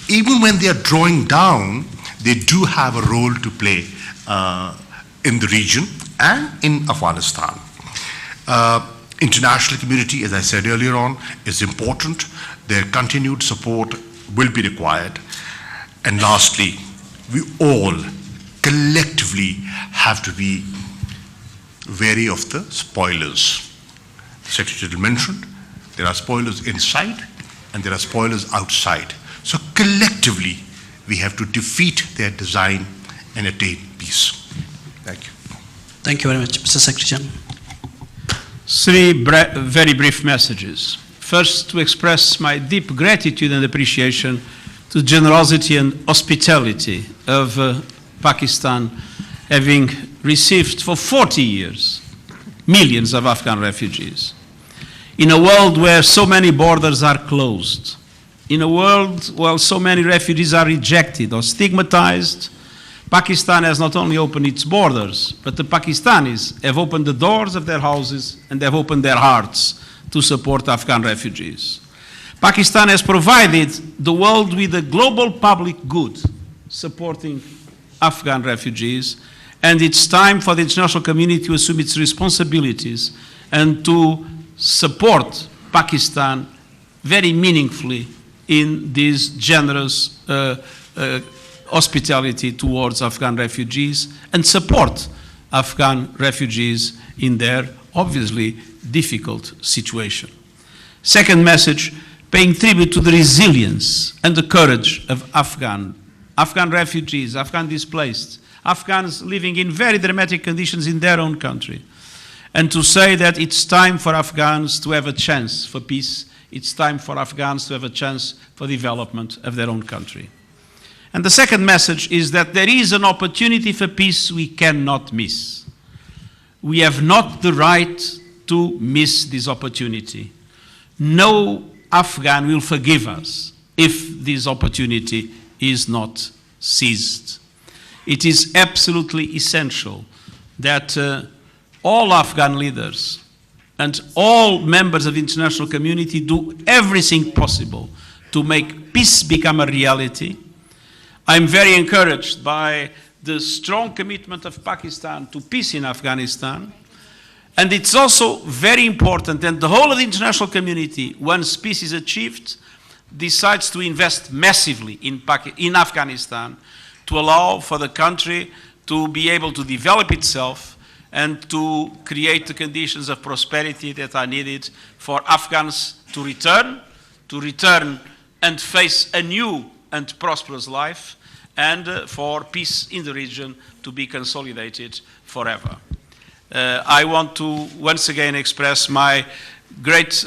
even when they are drawing down, they do have a role to play in the region and in Afghanistan. International community, as I said earlier on, is important. Their continued support will be required. And lastly, we all collectively have to be wary of the spoilers. The Secretary mentioned there are spoilers inside and there are spoilers outside. So collectively, we have to defeat their design and attain peace. Thank you. Thank you very much, Mr. Secretary-General. Three very brief messages. First, to express my deep gratitude and appreciation to the generosity and hospitality of Pakistan, having received for 40 years millions of Afghan refugees. In a world where so many borders are closed, in a world where so many refugees are rejected or stigmatized, Pakistan has not only opened its borders, but the Pakistanis have opened the doors of their houses and have opened their hearts to support Afghan refugees. Pakistan has provided the world with a global public good supporting Afghan refugees, and it's time for the international community to assume its responsibilities and to support Pakistan very meaningfully in this generous hospitality towards Afghan refugees and support Afghan refugees in their obviously difficult situation. Second message, paying tribute to the resilience and the courage of Afghan refugees, Afghan displaced, Afghans living in very dramatic conditions in their own country, and to say that it's time for Afghans to have a chance for peace, it's time for Afghans to have a chance for development of their own country. And the second message is that there is an opportunity for peace we cannot miss. We have not the right to miss this opportunity. No Afghan will forgive us if this opportunity is not seized. It is absolutely essential that all Afghan leaders and all members of the international community do everything possible to make peace become a reality. I'm very encouraged by the strong commitment of Pakistan to peace in Afghanistan. And it's also very important that the whole of the international community, once peace is achieved, decides to invest massively in Afghanistan to allow for the country to be able to develop itself and to create the conditions of prosperity that are needed for Afghans to return and face a new and prosperous life, and for peace in the region to be consolidated forever. I want to once again express my great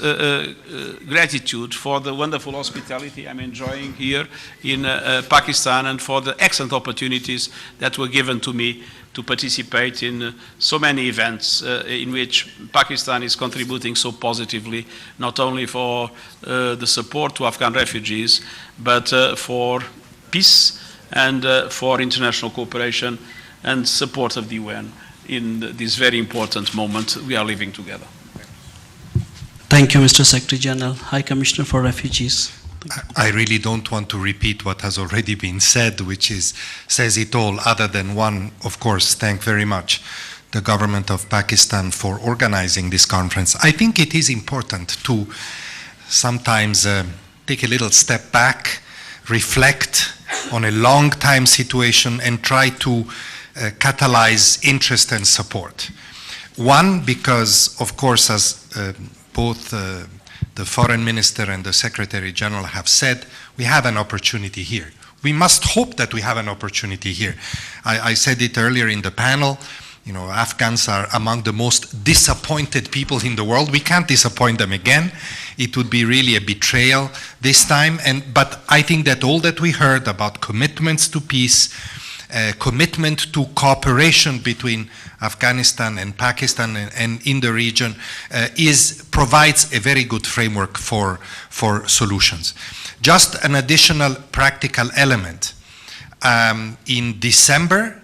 gratitude for the wonderful hospitality I'm enjoying here in Pakistan, and for the excellent opportunities that were given to me to participate in so many events in which Pakistan is contributing so positively, not only for the support to Afghan refugees, but for peace and for international cooperation and support of the UN in this very important moment we are living together. Thank you, Mr. Secretary-General. High Commissioner for Refugees. I really don't want to repeat what has already been said, which says it all, other than one, of course, thank very much the government of Pakistan for organizing this conference. I think it is important to sometimes take a little step back, reflect on a long time situation, and try to catalyze interest and support. One, because of course, as both the Foreign Minister and the Secretary-General have said, we have an opportunity here. We must hope that we have an opportunity here. I said it earlier in the panel, you know, Afghans are among the most disappointed people in the world. We can't disappoint them again. It would be really a betrayal this time. But I think that all that we heard about commitments to peace, commitment to cooperation between Afghanistan and Pakistan and in the region provides a very good framework for solutions. Just an additional practical element. In December,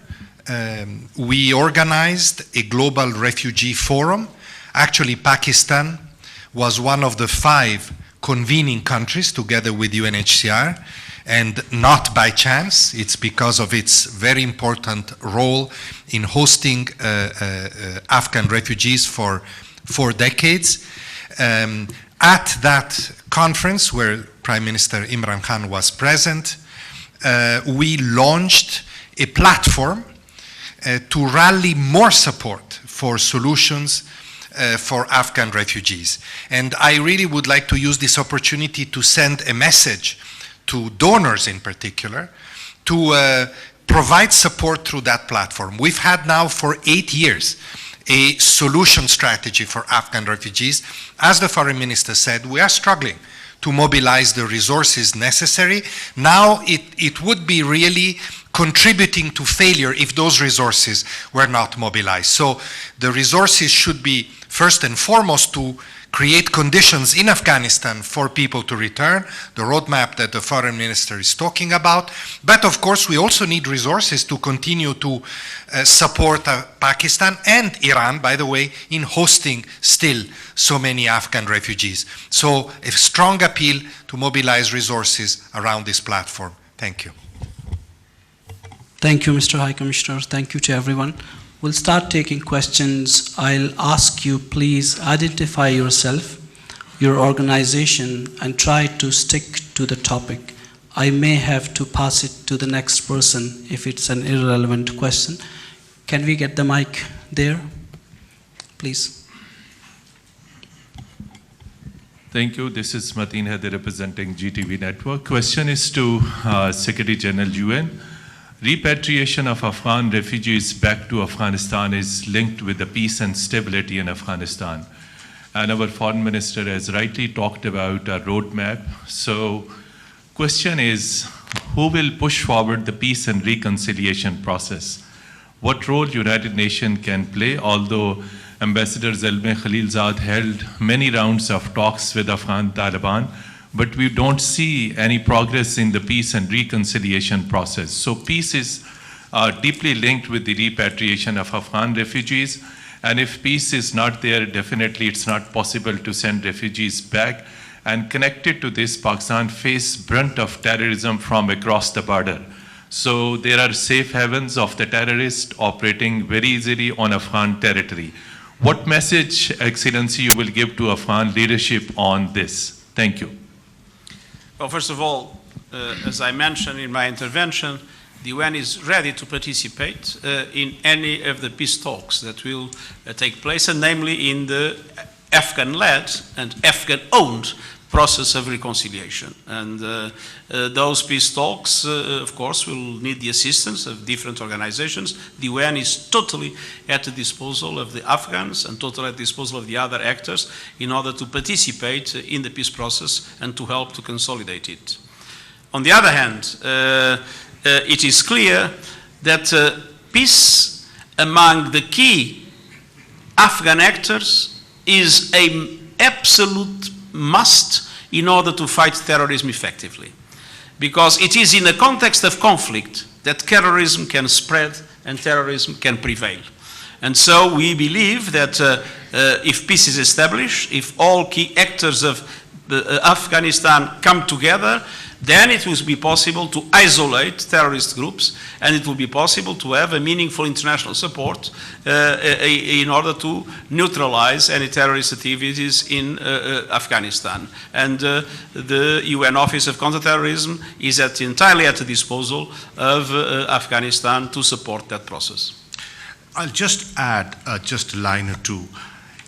we organized a global refugee forum. Actually, Pakistan was one of the 5 convening countries together with UNHCR. and not by chance. It's because of its very important role in hosting Afghan refugees for 4 decades. At that conference, where Prime Minister Imran Khan was present, we launched a platform to rally more support for solutions for Afghan refugees. And I really would like to use this opportunity to send a message to donors in particular to provide support through that platform. We've had now for 8 years a solution strategy for Afghan refugees. As the foreign minister said, we are struggling to mobilize the resources necessary. Now it would be really contributing to failure if those resources were not mobilized. So the resources should be first and foremost to create conditions in Afghanistan for people to return, the roadmap that the foreign minister is talking about. But of course, we also need resources to continue to support Pakistan and Iran, by the way, in hosting still so many Afghan refugees. So a strong appeal to mobilize resources around this platform. Thank you. Thank you, Mr. High Commissioner. Thank you to everyone. We'll start taking questions. I'll ask you, please identify yourself, your organization, and try to stick to the topic. I may have to pass it to the next person if it's an irrelevant question. Can we get the mic there, please? Thank you. This is Mateen Haider representing GTV Network. Question is to Secretary-General UN. Repatriation of Afghan refugees back to Afghanistan is linked with the peace and stability in Afghanistan. And our foreign minister has rightly talked about a roadmap. So question is, who will push forward the peace and reconciliation process? What role United Nations can play? Although Ambassador Zalmay Khalilzad held many rounds of talks with Afghan Taliban, but we don't see any progress in the peace and reconciliation process. So peace is deeply linked with the repatriation of Afghan refugees. And if peace is not there, definitely it's not possible to send refugees back. And connected to this, Pakistan faces brunt of terrorism from across the border. So there are safe havens of the terrorists operating very easily on Afghan territory. What message, Excellency, you will give to Afghan leadership on this? Thank you. Well, first of all, as I mentioned in my intervention, the UN is ready to participate in any of the peace talks that will take place, and namely in the Afghan-led and Afghan-owned process of reconciliation. And those peace talks, of course, will need the assistance of different organizations. The UN is totally at the disposal of the Afghans and totally at the disposal of the other actors in order to participate in the peace process and to help to consolidate it. On the other hand, it is clear that peace among the key Afghan actors is an absolute must in order to fight terrorism effectively. Because it is in a context of conflict that terrorism can spread and terrorism can prevail. And so we believe that if peace is established, if all key actors of Afghanistan come together, then it will be possible to isolate terrorist groups, and it will be possible to have a meaningful international support in order to neutralize any terrorist activities in Afghanistan. And the UN Office of Counterterrorism is entirely at the disposal of Afghanistan to support that process. I'll just add just a line or two.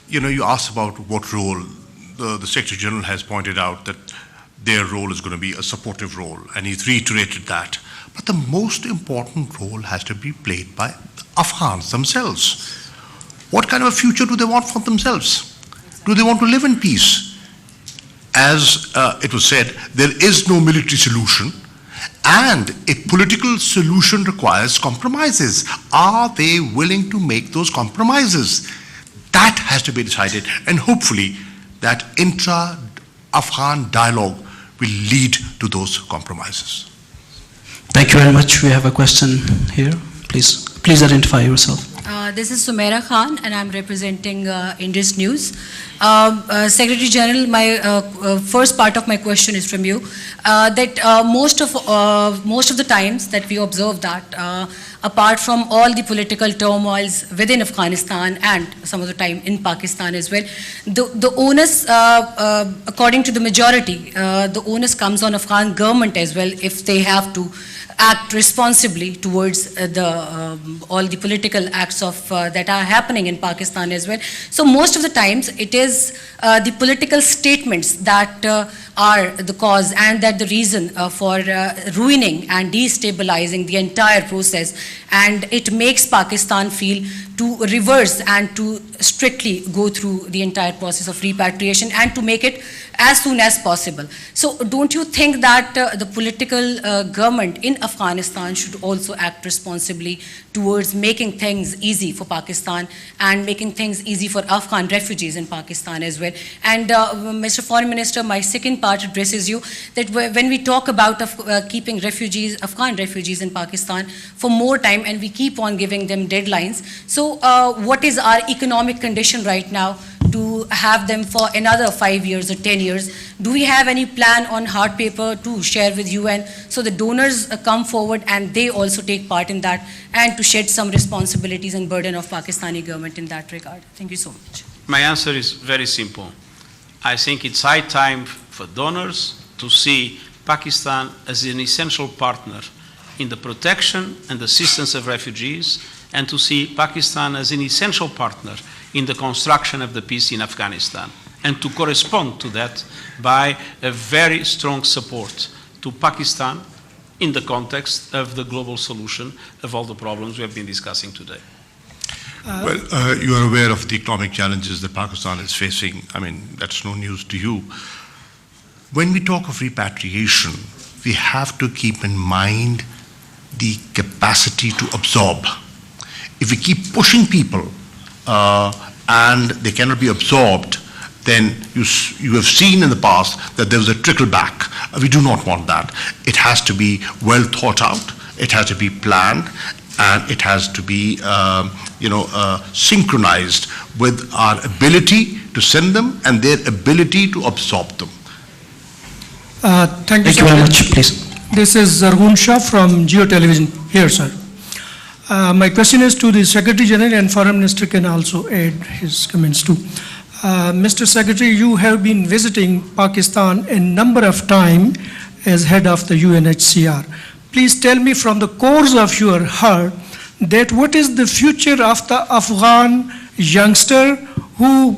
You know, you asked about what role the Secretary-General has pointed out that their role is going to be a supportive role, and he's reiterated that. But the most important role has to be played by the Afghans themselves. What kind of a future do they want for themselves? Do they want to live in peace? As it was said, there is no military solution, and a political solution requires compromises. Are they willing to make those compromises? That has to be decided, and hopefully that intra-Afghan dialogue will lead to those compromises. Thank you very much. We have a question here. Please identify yourself. This is Sumaira Khan, and I'm representing Indus News. Secretary-General, my first part of my question is from you. That most of the times that we observe that, apart from all the political turmoils within Afghanistan and some of the time in Pakistan as well, the onus, according to the majority, the onus comes on Afghan government as well if they have to act responsibly towards all the political acts of that are happening in Pakistan as well. So most of the times it is the political statements that are the cause and that the reason for ruining and destabilizing the entire process, and it makes Pakistan feel to reverse and to strictly go through the entire process of repatriation and to make it as soon as possible. So don't you think that the political government in Afghanistan should also act responsibly towards making things easy for Pakistan and making things easy for Afghan refugees in Pakistan as well? And Mr. Foreign Minister, my second part addresses you that when we talk about keeping refugees, Afghan refugees in Pakistan for more time, and we keep on giving them deadlines, so what is our economic condition right now to have them for another 5 years or 10 years? Do we have any plan on hard paper to share with UN so the donors come forward and they also take part in that and to shed some responsibilities and burden of Pakistani government in that regard? Thank you so much. My answer is very simple. I think it's high time for donors to see Pakistan as an essential partner in the protection and assistance of refugees, and to see Pakistan as an essential partner in the construction of the peace in Afghanistan, and to correspond to that by a very strong support to Pakistan in the context of the global solution of all the problems we have been discussing today. Well, you are aware of the economic challenges that Pakistan is facing. I mean, that's no news to you. When we talk of repatriation, we have to keep in mind the capacity to absorb. If we keep pushing people and they cannot be absorbed, then you have seen in the past that there was a trickle back. We do not want that. It has to be well thought out, it has to be planned, and it has to be synchronized with our ability to send them and their ability to absorb them. Thank you very much, please. This is Zargun Shah from Geo Television. Here, sir. My question is to the Secretary-General, and Foreign Minister can also add his comments too. Mr. Secretary, you have been visiting Pakistan a number of times as head of the UNHCR. Please tell me from the cores of your heart that what is the future of the Afghan youngster who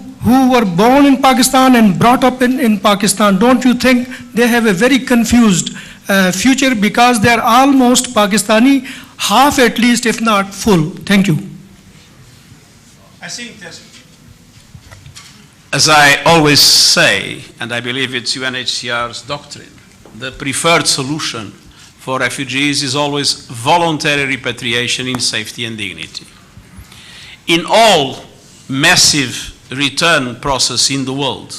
were born in Pakistan and brought up in Pakistan? Don't you think they have a very confused future, because they are almost Pakistani, half at least, if not full? Thank you. I think that, as I always say, and I believe it's UNHCR's doctrine, the preferred solution for refugees is always voluntary repatriation in safety and dignity. In all massive return process in the world,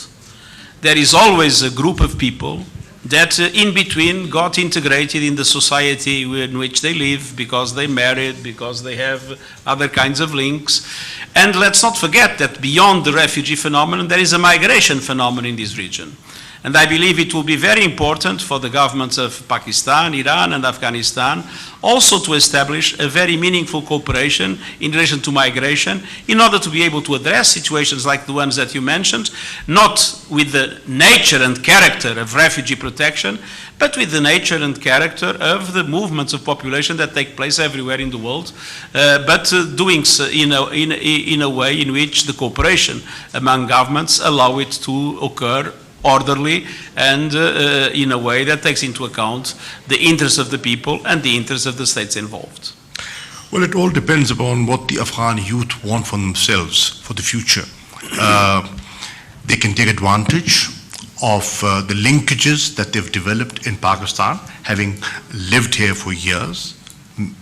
there is always a group of people that in between got integrated in the society in which they live because they married, because they have other kinds of links. And let's not forget that beyond the refugee phenomenon, there is a migration phenomenon in this region. And I believe it will be very important for the governments of Pakistan, Iran, and Afghanistan also to establish a very meaningful cooperation in relation to migration in order to be able to address situations like the ones that you mentioned, not with the nature and character of refugee protection, but with the nature and character of the movements of population that take place everywhere in the world, but doing so in a way in which the cooperation among governments allow it to occur orderly and in a way that takes into account the interests of the people and the interests of the states involved. Well, it all depends upon what the Afghan youth want for themselves for the future. They can take advantage of the linkages that they've developed in Pakistan, having lived here for years.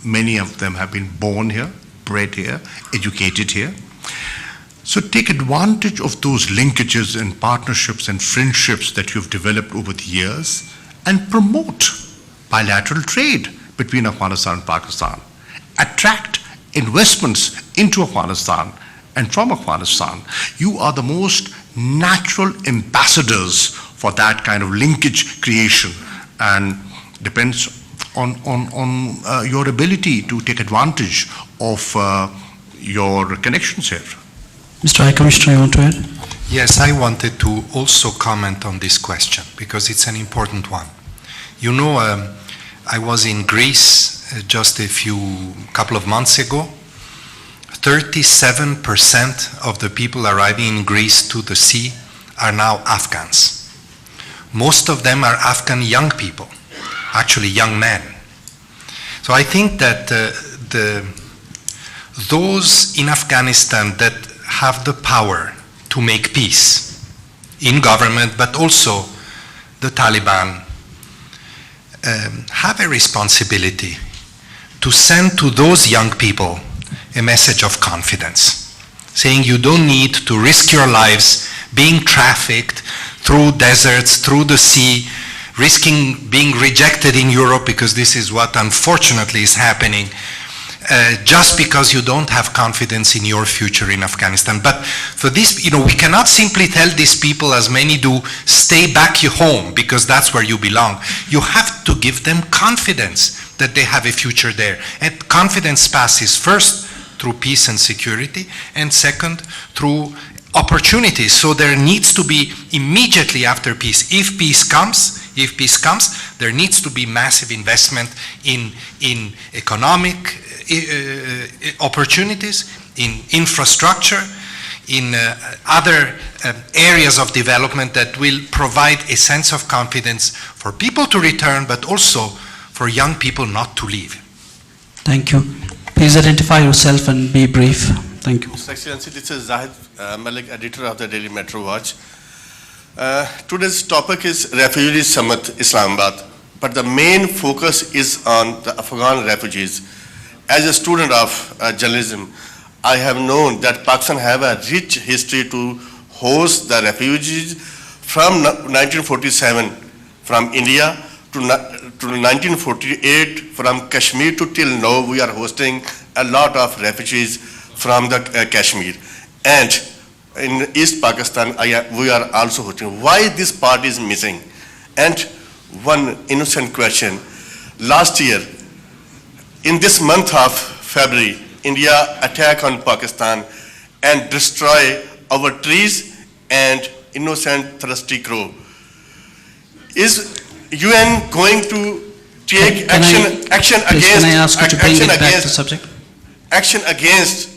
Many of them have been born here, bred here, educated here. So take advantage of those linkages and partnerships and friendships that you've developed over the years and promote bilateral trade between Afghanistan and Pakistan. Attract investments into Afghanistan and from Afghanistan, you are the most natural ambassadors for that kind of linkage creation, and depends on your ability to take advantage of your connections here. Mr. High Commissioner, you want to add? Yes, I wanted to also comment on this question because it's an important one. You know, I was in Greece just a couple of months ago. 37% of the people arriving in Greece to the sea are now Afghans. Most of them are Afghan young people, actually young men. So I think that those in Afghanistan that have the power to make peace in government, but also the Taliban, have a responsibility to send to those young people a message of confidence, saying you don't need to risk your lives being trafficked through deserts, through the sea, risking being rejected in Europe, because this is what unfortunately is happening, just because you don't have confidence in your future in Afghanistan. But for this, we cannot simply tell these people, as many do, stay back home because that's where you belong. You have to give them confidence that they have a future there. And confidence passes first through peace and security, and second, through opportunities. So there needs to be immediately after peace, if peace comes, there needs to be massive investment in economic opportunities, in infrastructure, in other areas of development that will provide a sense of confidence for people to return, but also for young people not to leave. Thank you. Please identify yourself and be brief. Thank you. Mr. Excellency, this is Zahid Malik, editor of the Daily Metro Watch. Today's topic is Refugee Summit, Islamabad, but the main focus is on the Afghan refugees. As a student of journalism, I have known that Pakistan have a rich history to host the refugees from 1947 from India to 1948 from Kashmir to till now. We are hosting a lot of refugees from the Kashmir, and in East Pakistan we are also hosting. Why this part is missing? And one innocent question: last year, in this month of February, India attacked on Pakistan and destroy our trees and innocent thirsty crow. Is UN going to take action against? Can I ask you to bring it back to subject? Action against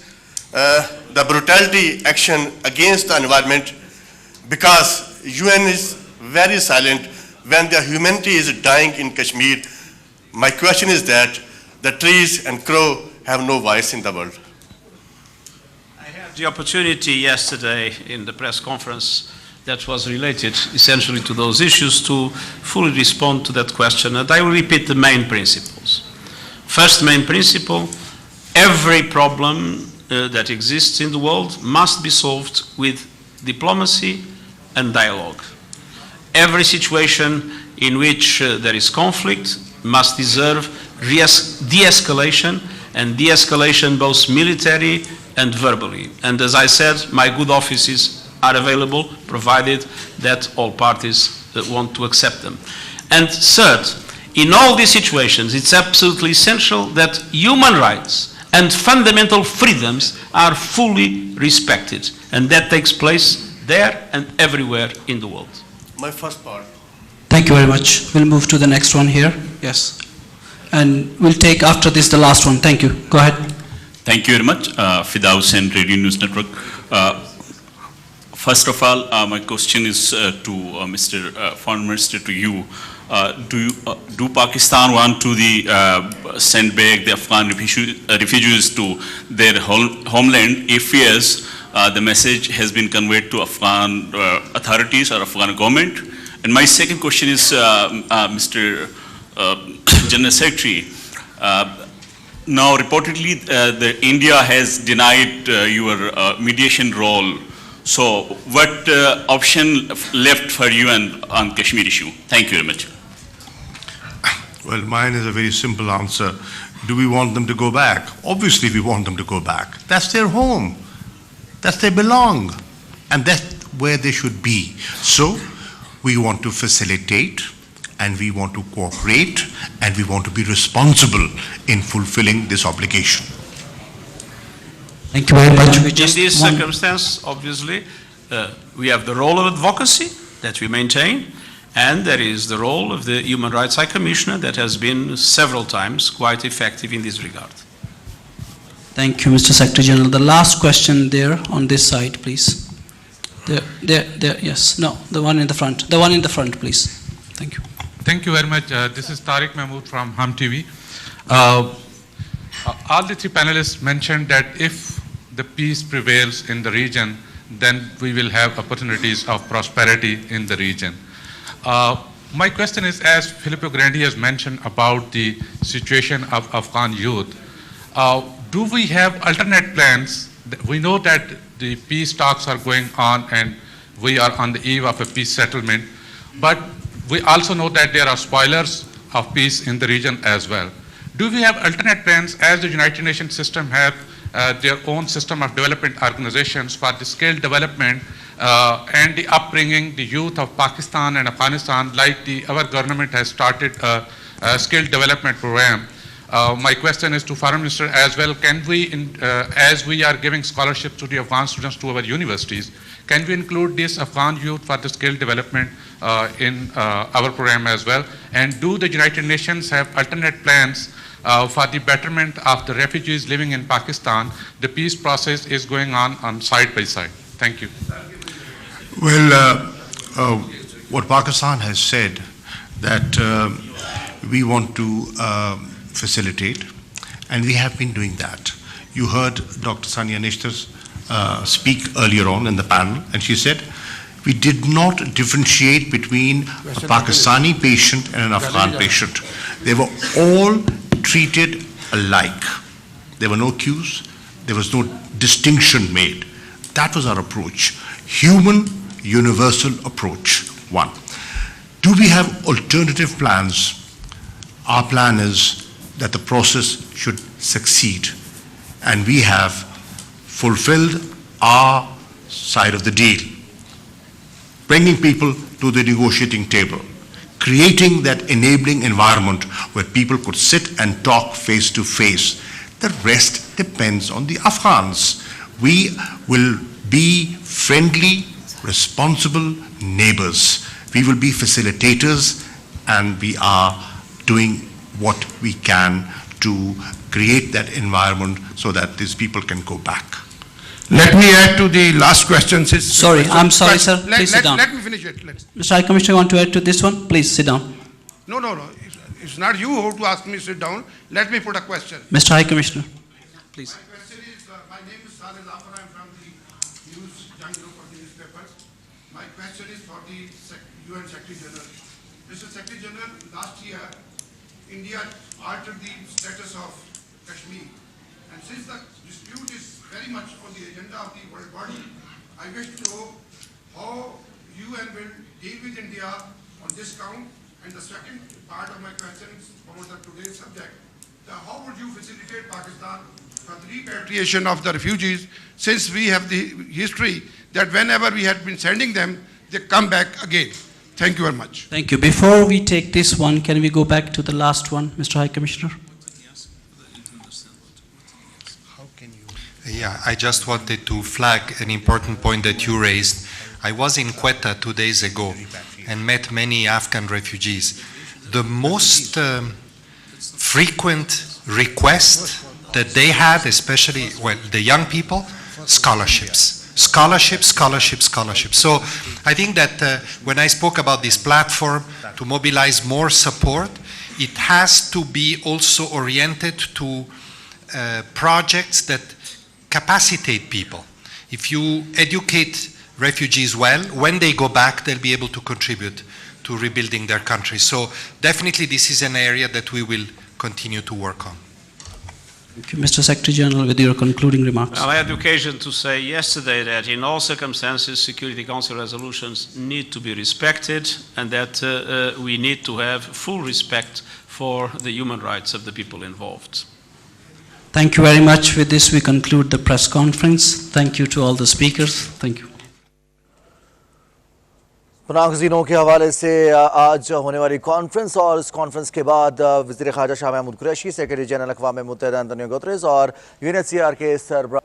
the brutality, action against the environment, because UN is very silent when the humanity is dying in Kashmir. My question is that the trees and crow have no voice in the world. I had the opportunity yesterday in the press conference that was related essentially to those issues to fully respond to that question, and I will repeat the main principles. First main principle: every problem that exists in the world must be solved with diplomacy and dialogue. Every situation in which there is conflict must deserve de-escalation, and de-escalation both military and verbally. And as I said, my good offices are available provided that all parties want to accept them. And third, in all these situations, it's absolutely essential that human rights and fundamental freedoms are fully respected, and that takes place there and everywhere in the world. My first part. Thank you very much. We'll move to the next one here. Yes. And we'll take after this the last one. Thank you. Go ahead. Thank you very much. Fida Hussain, Radio News Network. First of all, my question is to Foreign Minister, to you. Do Pakistan want to send back the Afghan refugees to their homeland? If yes, the message has been conveyed to Afghan authorities or Afghan government. And my second question is, Mr. General Secretary, now reportedly India has denied your mediation role. So what option left for you on Kashmir issue? Thank you very much. Well, mine is a very simple answer. Do we want them to go back? Obviously, we want them to go back. That's their home. That's where they belong. And that's where they should be. So, we want to facilitate, and we want to cooperate, and we want to be responsible in fulfilling this obligation. Thank you very much. In this circumstance, obviously, we have the role of advocacy that we maintain, and there is the role of the Human Rights High Commissioner that has been several times quite effective in this regard. Thank you, Mr. Secretary-General. The last question there on this side, please. There, yes, no, the one in the front. The one in the front, please. Thank you. Thank you very much. This is Shah Mehmood from Hum TV. All the three panelists mentioned that if the peace prevails in the region, then we will have opportunities of prosperity in the region. My question is, as Filippo Grandi has mentioned about the situation of Afghan youth, do we have alternate plans? We know that the peace talks are going on and we are on the eve of a peace settlement, but we also know that there are spoilers of peace in the region as well. Do we have alternate plans, as the United Nations system have their own system of development organizations for the skill development and the upbringing the youth of Pakistan and Afghanistan, like our government has started a skill development program. My question is to Foreign Minister as well. Can we, as we are giving scholarships to the Afghan students to our universities, can we include this Afghan youth for the skill development in our program as well? And do the United Nations have alternate plans for the betterment of the refugees living in Pakistan? The peace process is going on side by side. Thank you. Well, what Pakistan has said, that we want to facilitate, and we have been doing that. You heard Dr. Sania Nishtar speak earlier on in the panel, and she said, we did not differentiate between a Pakistani patient and an Afghan patient. They were all treated alike. There were no queues, there was no distinction made. That was our approach. Human, universal approach, one. Do we have alternative plans? Our plan is that the process should succeed, and we have fulfilled our side of the deal. Bringing people to the negotiating table, creating that enabling environment where people could sit and talk face to face. The rest depends on the Afghans. We will be friendly, responsible neighbors. We will be facilitators, and we are doing what we can to create that environment so that these people can go back. Let me add to the last question. Sorry, I'm sorry, sir. Please sit down. Let me finish it. Mr. High Commissioner, you want to add to this one? Please sit down. No. It's not you who have to ask me to sit down. Let me put a question. Mr. High Commissioner, please. My question is, my name is Saleh Zafar. I'm from the news young group of the newspapers. My question is for the UN Secretary-General. Mr. Secretary-General, last year, India altered the status of Kashmir. And since the dispute is very much on the agenda of the world body, I wish to know how UN will deal with India on this count. And the second part of my question is about today's subject. How would you facilitate Pakistan for the repatriation of the refugees, since we have the history that whenever we had been sending them, they come back again? Thank you very much. Thank you. Before we take this one, can we go back to the last one, Mr. High Commissioner? Yeah, I just wanted to flag an important point that you raised. I was in Quetta 2 days ago and met many Afghan refugees. The most frequent request that they had, especially the young people, scholarships. Scholarship. So I think that when I spoke about this platform to mobilize more support, it has to be also oriented to projects that capacitate people. If you educate refugees well, when they go back, they'll be able to contribute to rebuilding their country. So definitely this is an area that we will continue to work on. Thank you. Mr. Secretary-General, with your concluding remarks. Well, I had the occasion to say yesterday that in all circumstances, Security Council resolutions need to be respected, and that we need to have full respect for the human rights of the people involved. Thank you very much. With this, we conclude the press conference. Thank you to all the speakers. Thank you. پناہ گزینوں کے حوالے سے آج ہونے والی conference اور اس conference کے بعد وزیر خارجہ شاہ محمود قریشی، سیکرٹری جنرل اقوام متحدہ انتونیو گٹیرس اور UNHCR کے سربراہ